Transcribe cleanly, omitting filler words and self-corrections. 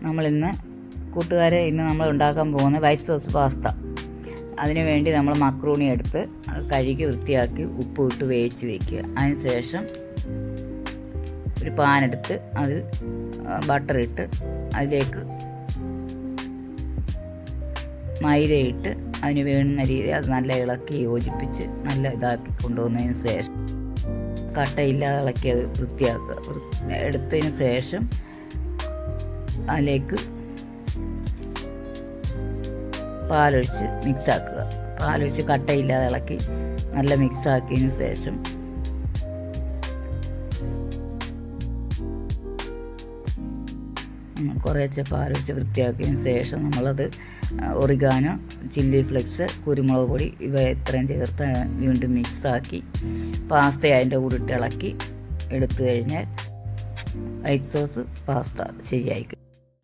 നമ്മളിന്ന് കൂട്ടുകാരെ നമ്മൾ ഉണ്ടാക്കാൻ പോകുന്ന വൈറ്റ് സോസ് പാസ്ത. അതിനുവേണ്ടി നമ്മൾ മക്രൂണി എടുത്ത് കഴുകി വൃത്തിയാക്കി ഉപ്പ് ഇട്ട് വേവിച്ച് വയ്ക്കുക. അതിനുശേഷം ഒരു പാനെടുത്ത് അതിൽ ബട്ടർ ഇട്ട് അതിലേക്ക് മൈദയിട്ട് അതിന് വേണ്ടുന്ന രീതി അത് നല്ല ഇളക്കി യോജിപ്പിച്ച് നല്ല ഇതാക്കി കൊണ്ടുവന്നതിന് ശേഷം കട്ടയില്ലാതെ ഇളക്കി അത് വൃത്തിയാക്കുക. എടുത്തതിന് ശേഷം അതിലേക്ക് പാലൊഴിച്ച് മിക്സാക്കുക. പാലൊഴിച്ച് കട്ടയില്ലാതെ ഇളക്കി നല്ല മിക്സാക്കിയതിന് ശേഷം കുറേശ്ശെ പാലൊഴിച്ച് വൃത്തിയാക്കിയതിന് ശേഷം നമ്മളത് ഒറിഗാനോ, ചില്ലി ഫ്ലെക്സ്, കുരുമുളക് പൊടി ഇവ ഇത്രയും ചേർത്ത് വീണ്ടും മിക്സാക്കി പാസ്ത അതിൻ്റെ കൂടെ ഇട്ട് ഇളക്കി എടുത്തു കഴിഞ്ഞാൽ വൈറ്റ് സോസ് പാസ്ത ശരിയായിരിക്കും.